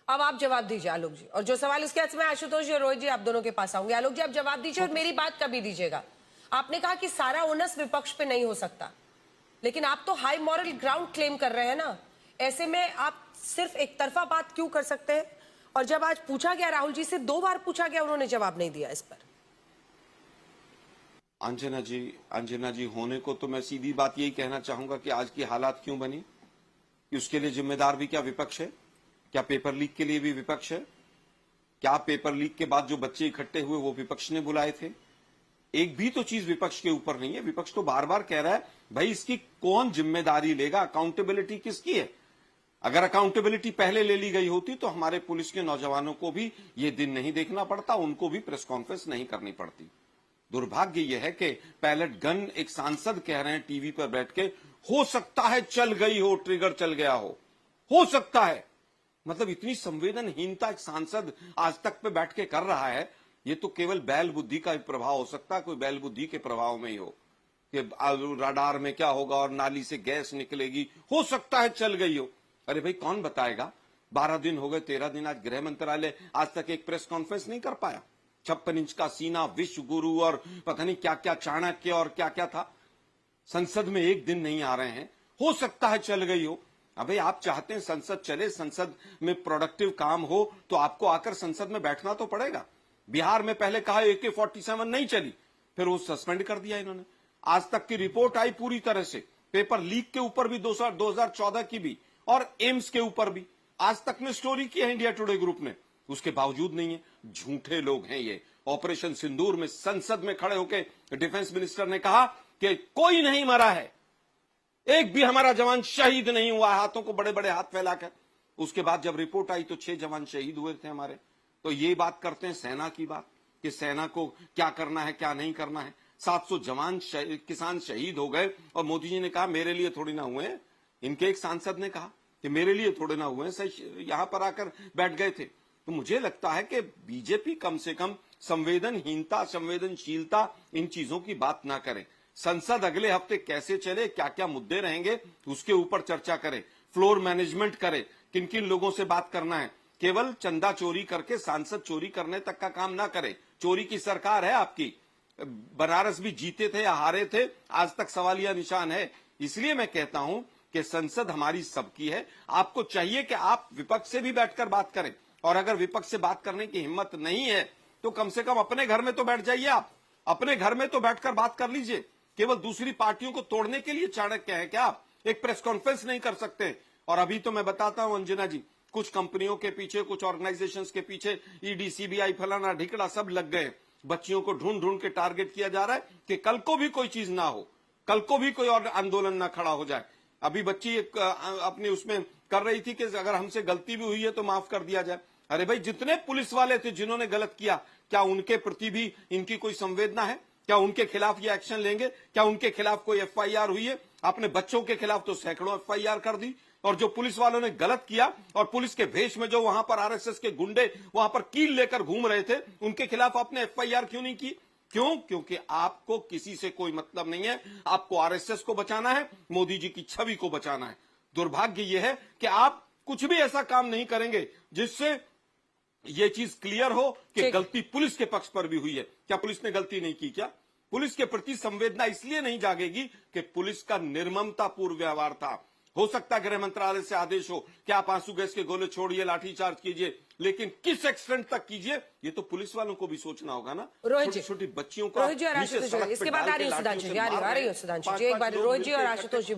अब आप जवाब दीजिए आलोक जी, और जो सवाल इसके बाद मैं आशुतोष जी और रोहित जी आप दोनों के पास आऊंगी। आलोक जी आप जवाब दीजिए और मेरी बात कभी दीजिएगा। आपने कहा कि सारा ओनस विपक्ष पे नहीं हो सकता, लेकिन आप तो हाई मॉरल ग्राउंड क्लेम कर रहे हैं ना, ऐसे में आप सिर्फ एक तरफा बात क्यों कर सकते हैं? और जब आज पूछा गया राहुल जी से, 2 बार पूछा गया, उन्होंने जवाब नहीं दिया इस पर। अंजना जी होने को तो मैं सीधी बात यही कहना चाहूंगा कि आज की हालात क्यों बनी, कि उसके लिए जिम्मेदार भी क्या विपक्ष है? क्या पेपर लीक के लिए भी विपक्ष है? क्या पेपर लीक के बाद जो बच्चे इकट्ठे हुए वो विपक्ष ने बुलाए थे? एक भी तो चीज विपक्ष के ऊपर नहीं है। विपक्ष तो बार बार कह रहा है भाई इसकी कौन जिम्मेदारी लेगा, अकाउंटेबिलिटी किसकी है? अगर अकाउंटेबिलिटी पहले ले ली गई होती तो हमारे पुलिस के नौजवानों को भी ये दिन नहीं देखना पड़ता, उनको भी प्रेस कॉन्फ्रेंस नहीं करनी पड़ती। दुर्भाग्य यह है कि पैलेट गन एक सांसद कह रहे हैं टीवी पर बैठ के, हो सकता है चल गई हो, ट्रिगर चल गया हो सकता है। मतलब इतनी संवेदनहीनता एक सांसद आज तक पे बैठ के कर रहा है। ये तो केवल बैल बुद्धि का प्रभाव हो सकता है, कोई बैल बुद्धि के प्रभाव में ही हो कि रडार में क्या होगा और नाली से गैस निकलेगी, हो सकता है चल गई हो। अरे भाई कौन बताएगा? 12 दिन हो गए, 13 दिन, आज गृह मंत्रालय आज तक एक प्रेस कॉन्फ्रेंस नहीं कर पाया। 56 इंच का सीना, विश्व गुरु और पता नहीं क्या क्या चाणक्य और क्या क्या था। संसद में एक दिन नहीं आ रहे हैं, हो सकता है चल गई हो। अबे आप चाहते हैं संसद चले, संसद में प्रोडक्टिव काम हो, तो आपको आकर संसद में बैठना तो पड़ेगा। बिहार में पहले कहा AK-47 नहीं चली, फिर वो सस्पेंड कर दिया इन्होंने। आज तक की रिपोर्ट आई पूरी तरह से, पेपर लीक के ऊपर भी 2014 की भी, और एम्स के ऊपर भी आज तक में स्टोरी की है इंडिया टुडे ग्रुप ने। उसके बावजूद नहीं है। झूठे लोग हैं ये। ऑपरेशन सिंदूर में संसद में खड़े होकर डिफेंस मिनिस्टर ने कहा कि कोई नहीं मरा है, एक भी हमारा जवान शहीद नहीं हुआ, हाथों को बड़े बड़े हाथ फैलाकर। उसके बाद जब रिपोर्ट आई तो 6 जवान शहीद हुए थे हमारे। तो ये बात करते हैं सेना की बात कि सेना को क्या करना है क्या नहीं करना है। 700 जवान किसान शहीद हो गए और मोदी जी ने कहा मेरे लिए थोड़ी ना हुए। इनके एक सांसद ने कहा कि मेरे लिए थोड़े ना हुए, सही यहां पर आकर बैठ गए थे। तो मुझे लगता है कि बीजेपी कम से कम संवेदनहीनता, संवेदनशीलता, इन चीजों की बात ना करे। संसद अगले हफ्ते कैसे चले, क्या क्या मुद्दे रहेंगे, उसके ऊपर चर्चा करे, फ्लोर मैनेजमेंट करे, किन किन लोगों से बात करना है। केवल चंदा चोरी करके सांसद चोरी करने तक का काम ना करे। चोरी की सरकार है आपकी। बनारस भी जीते थे या हारे थे, आज तक सवालिया निशान है। इसलिए मैं कहता हूं कि संसद हमारी सबकी है। आपको चाहिए कि आप विपक्ष से भी बैठकर बात करें, और अगर विपक्ष से बात करने की हिम्मत नहीं है तो कम से कम अपने घर में तो बैठ जाइए। आप अपने घर में तो बैठकर बात कर लीजिए। केवल दूसरी पार्टियों को तोड़ने के लिए चाणक्य है क्या आप? एक प्रेस कॉन्फ्रेंस नहीं कर सकते? और अभी तो मैं बताता हूं अंजना जी, कुछ कंपनियों के पीछे, कुछ ऑर्गेनाइजेशंस के पीछे ईडी, सीबीआई, फलाना ढिकड़ा सब लग गए। बच्चियों को ढूंढ ढूंढ के टारगेट किया जा रहा है कि कल को भी कोई चीज ना हो, कल को भी कोई और आंदोलन ना खड़ा हो जाए। अभी बच्ची अपनी उसमें कर रही थी कि अगर हमसे गलती भी हुई है तो माफ कर दिया जाए। अरे भाई जितने पुलिस वाले थे जिन्होंने गलत किया, क्या उनके प्रति भी इनकी कोई संवेदना है? क्या उनके खिलाफ ये एक्शन लेंगे? क्या उनके खिलाफ कोई FIR हुई है? अपने बच्चों के खिलाफ तो सैकड़ों FIR कर दी। और जो पुलिस वालों ने गलत किया और पुलिस के भेष में जो वहां पर RSS के गुंडे वहां पर कील लेकर घूम रहे थे, उनके खिलाफ आपने FIR क्यों नहीं की? क्यों? क्योंकि आपको किसी से कोई मतलब नहीं है। आपको RSS को बचाना है, मोदी जी की छवि को बचाना है। दुर्भाग्य यह है कि आप कुछ भी ऐसा काम नहीं करेंगे जिससे ये चीज क्लियर हो कि गलती पुलिस के पक्ष पर भी हुई है। क्या पुलिस ने गलती नहीं की? क्या पुलिस के प्रति संवेदना इसलिए नहीं जागेगी कि पुलिस का निर्ममतापूर्ण व्यवहार था। हो सकता है गृह मंत्रालय से आदेश हो कि आप आंसू गैस के गोले छोड़िए, लाठीचार्ज कीजिए, लेकिन किस एक्सटेंट तक कीजिए ये तो पुलिस वालों को भी सोचना होगा ना। छोटी छोटी बच्चियों को इसके बाद आ रही हूँ सुधांशु जी, एक बार रोहित जी और आशुतोष जी